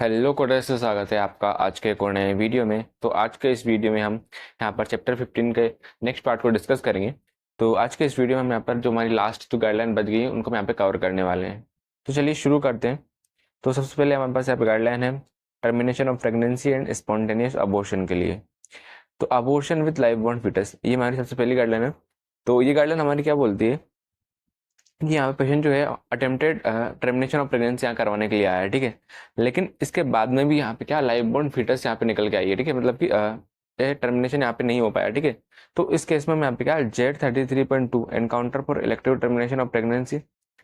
Hello coders से स्वागत है आपका आज के एक और नए वीडियो में। तो आज के इस वीडियो में हम यहाँ पर चैप्टर 15 के नेक्स्ट पार्ट को डिस्कस करेंगे। तो आज के इस वीडियो में हम यहाँ पर जो हमारी लास्ट जो गाइडलाइन बच गई है उनको हम यहाँ पे कवर करने वाले हैं। तो चलिए शुरू करते हैं। तो सबसे पहले हमारे पास यहाँ पे गाइडलाइन है termination of pregnancy and spontaneous abortion के लिए। तो abortion with live born foetus, ये हमारी सबसे पहली गाइडलाइन है। तो ये गाइडलाइन हमारी क्या बोलती है कि यहाँ पे पेशेंट जो है अटेम्प्टेड टर्मिनेशन ऑफ प्रेगनेंसी यहाँ करवाने के लिए आया है, ठीक है। लेकिन इसके बाद में भी यहाँ पे क्या लाइव बोर्न फीटस यहाँ पे निकल के आई है, ठीक है। मतलब कि टर्मिनेशन यहाँ पे नहीं हो पाया, ठीक है। तो इस केस में हम यहाँ पे क्या Z33.2 encounter for elective termination of pregnancy,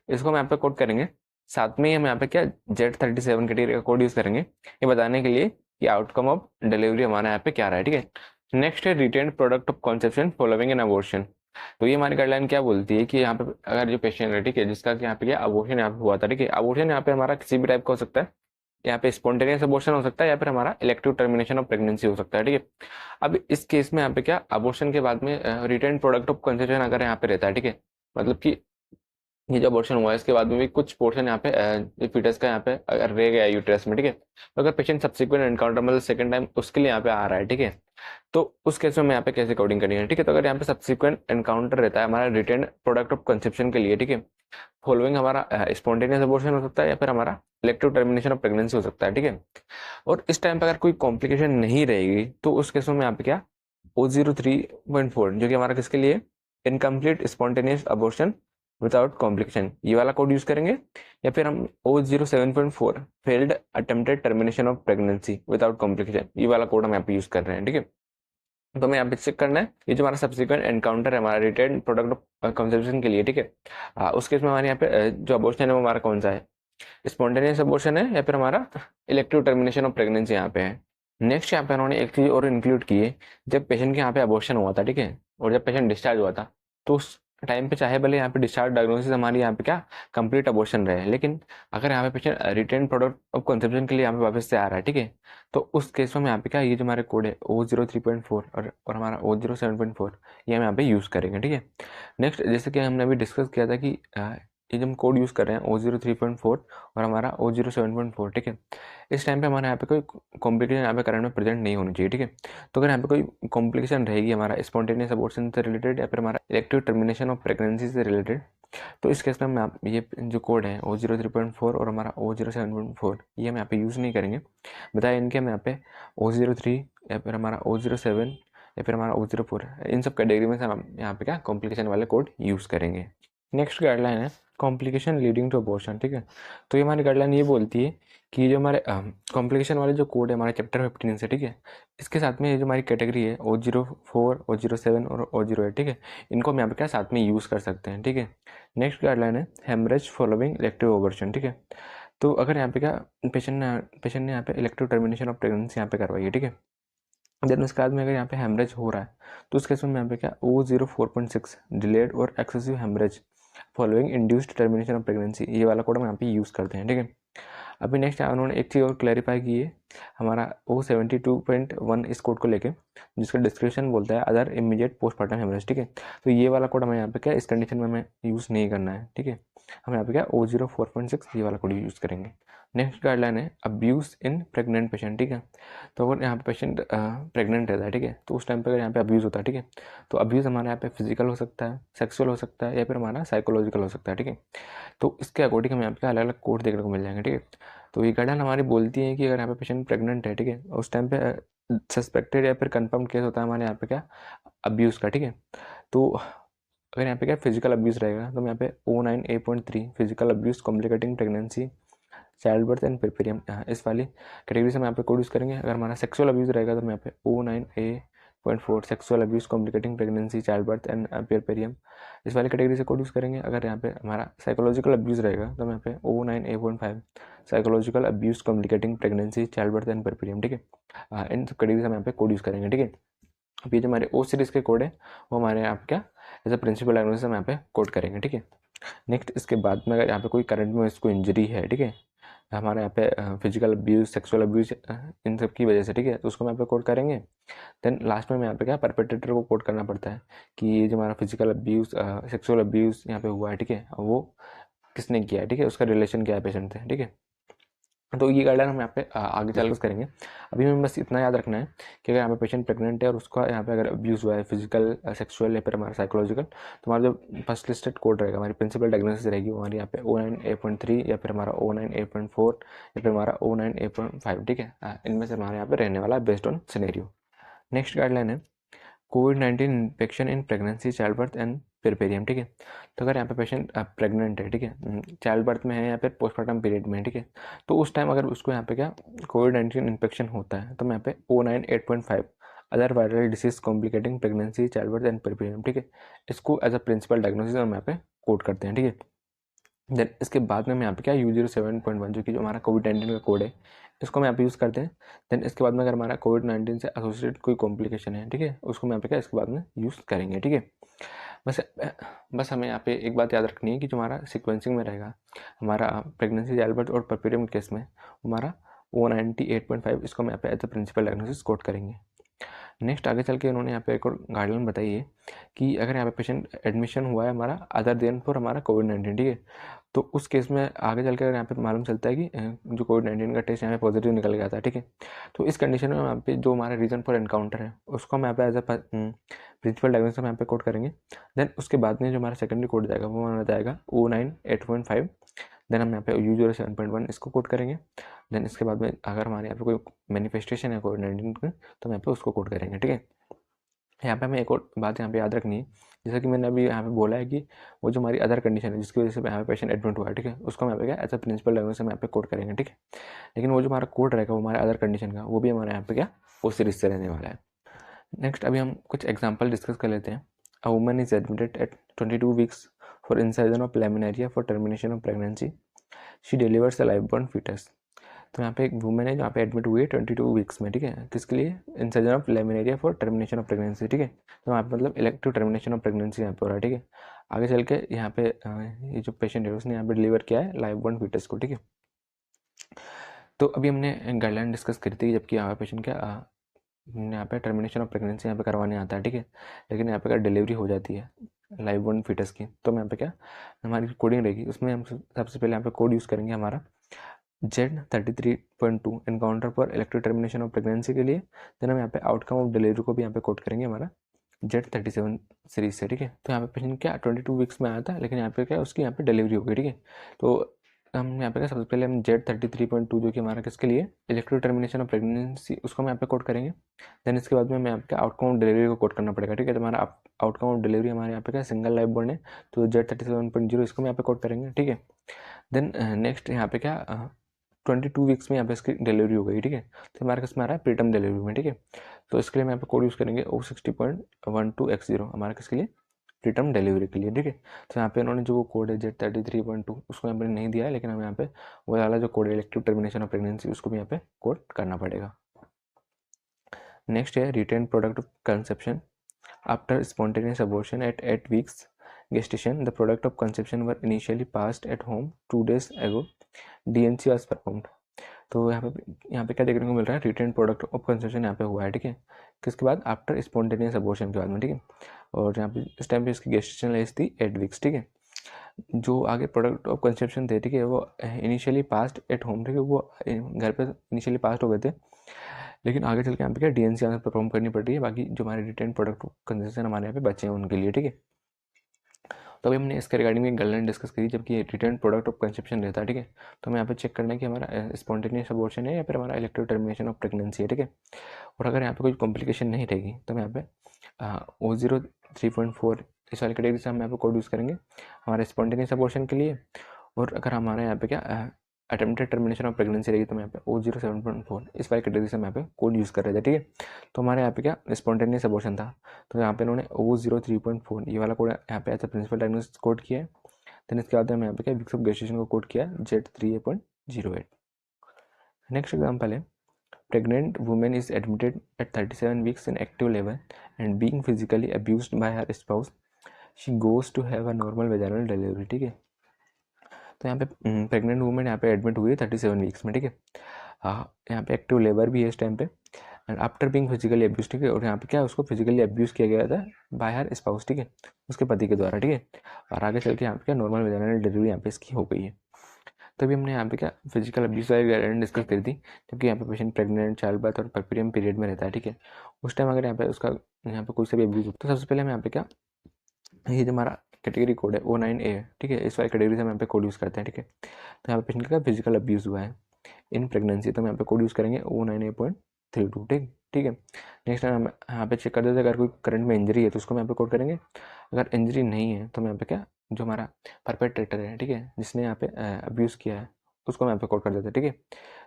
इसको हम यहाँ पे कोड करेंगे। साथ में ही हम यहाँ पे क्या Z37 कैटेगरी का कोड यूज करेंगे ये बताने के लिए कि आउटकम ऑफ डिलीवरी हमारा यहाँ पे क्या रहा है, ठीक है। नेक्स्ट है retained product of conception following N abortion. तो ये हमारी गाइडलाइन क्या बोलती है कि यहाँ पे अगर जो पेशेंट है, ठीक है, जिसका कि यहाँ पे क्या अबॉर्शन यहाँ पे हुआ था, ठीक है। अबॉर्शन यहाँ पे हमारा किसी भी टाइप का हो सकता है, यहाँ पे स्पॉन्टेनियस अबॉर्शन हो सकता है या फिर हमारा इलेक्टिव टर्मिनेशन ऑफ प्रेगनेंसी हो सकता है, ठीक है। अब इस केस में यहाँ पे क्या अबॉर्शन के बाद में रिटेन प्रोडक्ट ऑफ कंसेप्शन अगर यहाँ पे रहता है, ठीक है, मतलब कि ये जो अबॉर्शन हुआ है इसके बाद में भी कुछ पोर्शन यहाँ पे फीटस का यहाँ पे अगर रह गया यूट्रस में, ठीक है। तो अगर पेशेंट सब्सिक्वेंट एनकाउंटर मतलब सेकंड टाइम उसके लिए यहाँ पे आ रहा है, ठीक है, तो उस केस में यहाँ पे कैसे कोडिंग करनी है, ठीक है। तो अगर यहाँ पे सब्सिक्वेंट एनकाउंटर रहता है हमारा रिटेन प्रोडक्ट ऑफ कंसेप्शन के लिए, ठीक है, फॉलोइंग हमारा स्पॉन्टेनियस अबॉर्शन हो सकता है या फिर हमारा इलेक्टिव टर्मिनेशन ऑफ प्रेगनेंसी हो सकता है, ठीक है। और इस टाइम पे अगर कोई कॉम्प्लिकेशन नहीं रहेगी तो उस केस में यहाँ पे क्या O03.4 जो कि हमारा किसके लिए incomplete spontaneous abortion without complication, ये वाला कोड यूज करेंगे। या फिर हम O07.4 failed attempted termination of pregnancy without complication, ये वाला कोड हम यहाँ पे यूज कर रहे हैं, ठीक है। तो हमें यहाँ पे चेक करना है ये जो हमारा सब्सिक्वेंट एनकाउंटर है हमारा रिटर्न प्रोडक्ट ऑफ कंसेप्शन के लिए, ठीक है। उस केस में हमारे यहाँ पे जो अबॉर्शन है वो हमारा कौन सा है, स्पॉन्टेनियस अबॉर्शन है या फिर हमारा इलेक्टिव टर्मिनेशन ऑफ प्रेगनेंसी यहाँ पे है। नेक्स्ट यहाँ पे उन्होंने एक चीज और इंक्लूड की है, जब पेशेंट के यहाँ पे अबॉर्शन हुआ था, ठीक है, और जब पेशेंट डिस्चार्ज हुआ था तो उस टाइम पे चाहे भले यहाँ पे डिस्चार्ज डायग्नोसिस हमारी यहाँ पे क्या कंप्लीट अबॉर्शन रहे, लेकिन अगर यहाँ पे patient retained product of conception के लिए यहाँ पे वापस से आ रहा है, ठीक है, तो उस केस में हम यहाँ पे क्या ये जो हमारे कोड है O03.4 और हमारा O07.4 ये हम यहाँ पे यूज करेंगे, ठीक है। नेक्स्ट जैसे कि हमने अभी डिस्कस किया था कि ये जो हम कोड यूज़ कर रहे हैं O03.4 और हमारा O07.4, ठीक है, इस टाइम पे हमारे यहाँ पे कोई कॉम्प्लिकेशन यहाँ पे करंट में प्रेजेंट नहीं होनी चाहिए, ठीक है। तो अगर यहाँ पे कोई कॉम्प्लिकेशन रहेगी हमारा स्पॉन्टेनियस अबॉर्शन से रिलेटेड या फिर हमारा इलेक्टिव टर्मिनेशन ऑफ प्रेगनेंसी से रिलेटेड, तो इस केस में हम ये जो कोड है O03.4 और हमारा O07.4 ये हम यहाँ पे यूज़ नहीं करेंगे। बताया इनके हम यहाँ पे O03 या फिर हमारा O07 या फिर हमारा O04 इन सब कैटेगरी में से हम यहाँ पे क्या कॉम्प्लिकेशन वाले कोड यूज़ करेंगे। नेक्स्ट गाइडलाइन है कॉम्प्लिकेशन लीडिंग टू अबॉर्शन, ठीक है। तो ये हमारी गाइडलाइन ये बोलती है कि जो हमारे कॉम्प्लिकेशन वाले जो कोड है हमारे चैप्टर 15 से, ठीक है, इसके साथ में ये जो हमारी कैटेगरी है O04 O07 और O08, ठीक है, इनको हम यहाँ पे क्या साथ में यूज़ कर सकते हैं, ठीक है। नेक्स्ट गाइडलाइन है हेमरेज फॉलोइंग इलेक्टिव अबॉर्शन, ठीक है। तो अगर यहाँ पे क्या पेशेंट ने यहाँ पे इलेक्टिव टर्मिनेशन ऑफ प्रेगनेंसी यहाँ पे करवाई है, ठीक है, देन उसके बाद में अगर यहाँ पे हेमरेज हो रहा है तो उस केस में यहाँ पे क्या O04.6 डिलेड और excessive haemorrhage following induced termination of pregnancy, ये वाला कोड हम यहाँ पे यूज़ करते हैं, ठीक है। अभी नेक्स्ट उन्होंने एक चीज़ और क्लैरिफाई की है हमारा O72.1 इस कोड को लेके, जिसका डिस्क्रिप्शन बोलता है अदर इमीडिएट पोस्टमार्टम हेमरेज, ठीक है। तो ये वाला कोड हमें यहाँ पे क्या इस कंडीशन में हमें यूज़ नहीं करना है, ठीक है। हम यहाँ पे क्या O04.6 ये वाला कोड यूज़ करेंगे। नेक्स्ट गाइडलाइन है अब्यूज़ इन प्रेग्नेंट पेशेंट, ठीक है। तो अगर यहाँ पे पेशेंट प्रेग्नेंट रहता है, ठीक है, तो उस टाइम पे अगर यहाँ पे अब्यूज़ होता है, ठीक है, तो अब्यूज़ हमारे यहाँ पे फिजिकल हो सकता है, सेक्सुअल हो सकता है या फिर हमारा साइकोलॉजिकल हो सकता है, ठीक है। तो इसके अकॉर्डिंग हमें यहाँ पे अलग अलग कोड देखने को मिल जाएंगे, ठीक है। तो ये गाइडलाइन हमारी बोलती है कि अगर यहाँ पे पेशेंट प्रेग्नेंट है, ठीक है, उस टाइम पे सस्पेक्टेड या फिर कंफर्म केस होता है हमारे यहाँ पे क्या अब्यूज़ का, ठीक है। तो अगर यहाँ पे क्या फिजिकल अब्यूज़ रहेगा तो हम यहाँ पे O9A.3 physical abuse complicating pregnancy child birth and puerperium इस वाली कैटेगरी से हम यहाँ पे कोड यूज़ करेंगे। अगर हमारा सेक्सुअल अब्यूज़ रहेगा तो हम यहाँ पे O9A.4 sexual abuse complicating pregnancy child birth and puerperium इस वाली कैटेगरी से कोड यूज़ करेंगे। अगर यहाँ पे हमारा साइकोलॉजिकल अब्यूज़ रहेगा तो हम यहाँ पे O9A.5 psychological abuse complicating pregnancy child birth and puerperium, ठीक है, इन सब कैटेगरी से हम यहाँ पे कोड यूज़ करेंगे, ठीक है। अब ये जो हमारे O सीरीज़ के कोड है वो हमारे यहाँ पे क्या एज अ प्रिंसिपल डायग्नोसिस हम यहाँ पे कोड करेंगे, ठीक है। नेक्स्ट इसके बाद में अगर यहाँ पे कोई करंट में इसको इंजरी है, ठीक है, हमारे यहाँ पे फिजिकल अब्यूज़ सेक्सुअल अब्यूज़ इन सब की वजह से, ठीक है, तो उसको हम यहाँ पे कोड करेंगे। देन लास्ट में यहाँ पे क्या परपेट्रेटर को कोड करना पड़ता है कि ये जो हमारा फिजिकल अब्यूज़ सेक्सुअल अब्यूज़ यहाँ पे हुआ है, ठीक है, वो किसने किया है, ठीक है, उसका रिलेशन क्या है पेशेंट से, ठीक है। तो ये गाइडलाइन हम यहाँ पे आगे चल करेंगे। अभी हमें बस इतना याद रखना है कि अगर यहाँ पे पेशेंट प्रेग्नेंट है और उसका यहाँ पे अगर अब्यूज़ हुआ है फिजिकल, सेक्सुअल या फिर हमारा साइकोलॉजिकल, तो हमारा जो फर्स्ट लिस्टेड कोड रहेगा, हमारी प्रिंसिपल डायग्नोसिस रहेगी वो हमारी यहाँ पे O9A.3 या फिर हमारा O9A.4 या फिर हमारा O9A.5, ठीक है। इनमें से हमारे यहाँ पे रहने वाला है based on scenario. Next guideline है कोविड-19 infection in pregnancy, child birth and puerperium, ठीक है। तो अगर यहाँ पे पेशेंट प्रेग्नेंट है, ठीक है, चाइल्ड बर्थ में है या फिर पोस्टमार्टम पीरियड में है, ठीक है, तो उस टाइम अगर उसको यहाँ पे क्या कोविड-19 इन्फेक्शन होता है तो मैं यहाँ पे O9 8.5 other viral disease complicating pregnancy, child birth and puerperium, ठीक है, इसको एज अ प्रिंसिपल डायग्नोसिस हम यहाँ पे कोड करते हैं, ठीक है। देन इसके बाद में हम यहाँ पे क्या U07.1 जो कि जो हमारा कोविड-19 का कोड है, इसको हम यहाँ पे यूज़ करते हैं। देन इसके बाद में अगर हमारा कोविड-19 से एसोसिएटेड कोई कॉम्प्लिकेशन है, ठीक है, उसको हम यहाँ पे क्या इसके बाद में यूज़ करेंगे, ठीक है। बस हमें यहाँ पे एक बात याद रखनी है कि जो हमारा सीक्वेंसिंग में रहेगा, हमारा प्रेगनेंसी, चाइल्ड बर्थ और परपेरियम केस में हमारा O98.5 इसको हम यहाँ पे as a principal diagnosis code करेंगे। नेक्स्ट आगे चल के उन्होंने यहाँ पे एक और गाइडलाइन बताई है कि अगर यहाँ पे पेशेंट एडमिशन हुआ है हमारा अदर देन फॉर हमारा कोविड-19, ठीक है, तो उस केस में आगे चल के अगर यहाँ पे मालूम चलता है कि जो कोविड-19 का टेस्ट यहाँ पे पॉजिटिव निकल गया था, ठीक है, तो इस कंडीशन में यहाँ पे जो हमारा रीज़न फॉर एनकाउंटर है उसको हम यहाँ पे एज अ प्रिंसिपल डायग्नोसिस हम यहाँ पे कोड करेंगे। देन उसके बाद में जो हमारा सेकेंडरी कोड जाएगा वो हमारा जाएगा O9 8.5। देन हम यहाँ पे U07.1 इसको कोड करेंगे। देन इसके बाद में अगर हमारे यहाँ पे कोई मैनिफेस्टेशन है कोविड-19 का तो हम यहाँ पे उसको कोड करेंगे, ठीक है। यहाँ पे हमें एक और बात यहाँ पे याद रखनी है, जैसा कि मैंने अभी यहाँ पे बोला है कि वो जो हमारी अदर कंडीशन है जिसकी वजह से यहाँ पे पेशेंट एडमिट हुआ है, ठीक है, उसको हम यहाँ पे क्या एज अ प्रिंसिपल डायग्नोसिस हम यहाँ पे कोड करेंगे, ठीक है। लेकिन वो जो हमारा कोड रहेगा वो हमारे अदर कंडीशन का, वो भी हमारे यहाँ पे क्या उस सीरीज से रहने वाला है। नेक्स्ट अभी हम कुछ एग्जाम्पल डिस्कस कर लेते हैं। A woman is admitted at 22 weeks for incision of laminaria for termination of pregnancy, she delivers a live born fetus. तो यहाँ पे एक वुमेन है जो यहाँ पे एडमिट हुई है 22 वीक्स में, ठीक है, किसके लिए incision of laminaria for termination of pregnancy, ठीक है। तो यहाँ पे मतलब इलेक्टिव टर्मिनेशन ऑफ प्रेगनेंसी यहाँ पे हो रहा है, ठीक है। आगे चल के यहाँ पे ये जो पेशेंट है उसने यहाँ पे डिलीवर किया है लाइव बॉर्न फीटस को, ठीक है। तो अभी हमने गाइडलाइन डिस्कस करी थी जबकि यहाँ पेशेंट क्या यहाँ पे टर्मिनेशन ऑफ प्रेगनेंसी यहाँ पे करवाने आता है, ठीक है, लेकिन यहाँ पे क्या डिलीवरी हो जाती है लाइव बॉर्न फीटस की, तो यहाँ पे क्या हमारी कोडिंग रहेगी उसमें हम सबसे पहले यहाँ पे कोड यूज़ करेंगे हमारा Z33.2 encounter for elective termination of pregnancy के लिए। देन हम यहाँ पे आउटकम ऑफ डिलीवरी को भी यहाँ पे कोड करेंगे हमारा Z37 सीरीज से, ठीक है। तो यहाँ पे पेशेंट क्या 22 वीक्स में आया था लेकिन यहाँ पे क्या उसकी यहाँ पे डिलीवरी हो गई, ठीक है। तो हम यहाँ पे क्या सबसे पहले हम Z33.2 जो कि हमारा किसके लिए इलेक्टिव टर्मिनेशन ऑफ प्रेगनेंसी उसको हम यहाँ पे कोड करेंगे। देन इसके बाद में हमें यहाँ पे आउटकम ऑफ डिलीवरी को कोड करना पड़ेगा, ठीक है। तो हमारा आउटकम ऑफ डिलीवरी हमारे यहाँ पे क्या सिंगल लाइव बॉर्न है, तो Z37.0 इसको हम यहाँ पे कोड करेंगे, ठीक है। देन नेक्स्ट यहाँ पे क्या 22 वीक्स में यहाँ पे इसकी डिलीवरी हो गई, ठीक है। तो हमारे पास में आ रहा है प्रीटर्म डिलीवरी में, ठीक है। तो इसके लिए हम यहाँ पे कोड यूज़ करेंगे O60.12X0 हमारा किसके लिए प्रीटर्म डिलीवरी के लिए, ठीक है। तो यहाँ पे इन्होंने जो कोड है Z33.2 उसको यहाँ पे नहीं दिया है, लेकिन हमें यहाँ पे वो वाला जो कोड है इलेक्टिव टर्मिनेशन ऑफ प्रेगनेंसी उसको भी यहाँ पे कोड करना पड़ेगा। नेक्स्ट है retained product of conception after spontaneous abortion at 8 weeks gestation. The product of conception were initially passed at home 2 days ago. DNC was performed. तो यहाँ पे क्या देखने को मिल रहा है रिटेन प्रोडक्ट ऑफ कंसेप्शन यहाँ पे हुआ है, ठीक है, किसके बाद आफ्टर स्पॉन्टेनियस अबॉर्शन के बाद में, ठीक है। और यहाँ पे इस टाइम पे इसकी गेस्टेशन एज थी 8 वीक्स, ठीक है। जो आगे प्रोडक्ट ऑफ कंसेप्शन थे, ठीक है, वो इनिशियली पास्ड एट होम, ठीक है, वो घर पे इनिशियली पास्ड हो गए थे, लेकिन आगे चल के यहाँ पे क्या DNC परफॉर्म करनी पड़ रही है, बाकी जो हमारे रिटेन प्रोडक्ट ऑफ कंसेप्शन हमारे यहाँ पे बचे हैं उनके लिए, ठीक है। तो अभी हमने इसके रिगार्डिंग में गाइडलाइन डिस्कस करी जबकि रिटर्न प्रोडक्ट ऑफ कंसेप्शन रहता है, ठीक है। तो हमें यहाँ पे चेक करना है कि हमारा स्पॉन्टेनियस अबॉर्शन है या फिर हमारा इलेक्टिव टर्मिनेशन ऑफ प्रेगनेंसी है, ठीक है। और अगर यहाँ पे कोई कॉम्प्लिकेशन नहीं रहेगी तो हम यहाँ पे O03.4 इस वाली कैटेगरी से हम यहाँ पे कोड यूज़ करेंगे हमारे स्पॉन्टेनियस अबॉर्शन के लिए। और अगर हमारे यहाँ पे क्या अटेम्प्टेड टर्मिनेशन ऑफ प्रेगनेंसी रहेगी तो हम यहाँ पे O07.4 इस वाली कैटेगरी से हम यहाँ पे कोड यूज़ कर रहे थे, ठीक है। तो हमारे यहाँ पे क्या स्पॉन्टेनियस अबॉर्शन था, तो यहाँ पे इन्होंने O03.4 ये वाला कोड यहाँ पे as a principal diagnosis code किया है। देन इसके बाद हम यहाँ पे क्या वीक्स ऑफ गेस्टेशन को कोड किया Z38.08। नेक्स्ट एग्जाम्पल है pregnant women is admitted at 37 weeks in active labour and being physically abused by her spouse, she goes to have a normal vaginal delivery, ठीक है। तो यहाँ पे pregnant women यहाँ पे एडमिट हुई है 37 वीक्स में, ठीक है। यहाँ पे एक्टिव लेबर भी है इस टाइम पे and after being physically abuse, ठीक है। और यहाँ पे क्या उसको फिजिकली अब्यूज़ किया गया था बाय हर स्पाउस, ठीक है, उसके पति के द्वारा, ठीक है। और आगे चल के यहाँ पे क्या नॉर्मल वेजाइनल डिलीवरी यहाँ पे इसकी हो गई है। तो अभी हमने यहाँ पे क्या फिजिकल अब्यूज वाली गाइडलाइन डिस्कस करी थी, जबकि यहाँ पे पेशेंट प्रेग्नेंट, चाइल्ड बर्थ और परपेरियम पीरियड में रहता है, ठीक है। उस टाइम अगर यहाँ पे उसका यहाँ पे कोई सा भी अब्यूज होता है तो सबसे पहले हम यहाँ पे क्या, ये जो हमारा कैटेगरी कोड है O9A है, ठीक है, इस वाली कैटेगरी से हम यहाँ पे कोड यूज़ करते हैं, ठीक है। तो यहाँ पे पेशेंट का फिजिकल अब्यूज़ हुआ है इन प्रेगनेंसी, तो हम यहाँ पे कोड यूज़ करेंगे O9A.32, ठीक है। नेक्स्ट हम यहाँ पे चेक कर देते हैं अगर कोई करंट में इंजरी है तो उसको हम यहाँ पे कोड करेंगे। अगर इंजरी नहीं है तो हम यहाँ पे क्या, जो हमारा परपेट्रेटर है, ठीक है, जिसने यहाँ पे अब्यूज़ किया है उसको हम यहाँ पे कोड कर देते हैं, ठीक है।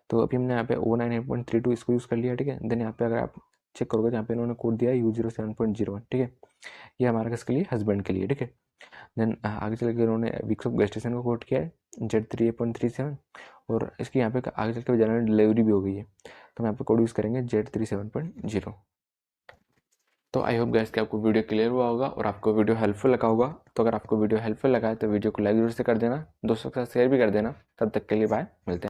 तो अभी हमने यहाँ पे O9A.32 इसको यूज़ कर लिया, ठीक है। देन यहाँ पे अगर आप चेक करोगे तो यहाँ पे इन्होंने कोड दिया है U07.01, ठीक है। ये हमारा किसके लिए, हस्बैंड के लिए, ठीक है। देन आगे चल के उन्होंने वीक्स ऑफ गेस्टेशन को कोट किया है Z3A.37, और इसकी यहाँ पे आगे चल के जनरल डिलीवरी भी हो गई है, तो हम यहाँ पे कोड यूज़ करेंगे Z37.0। तो आई होप गाइस कि आपको वीडियो क्लियर हुआ होगा और आपको वीडियो हेल्पफुल लगा होगा। तो अगर आपको वीडियो हेल्पफुल लगा है तो वीडियो को लाइक जरूर से कर देना, दोस्तों के साथ शेयर भी कर देना। तब तक के लिए बाय, मिलते हैं।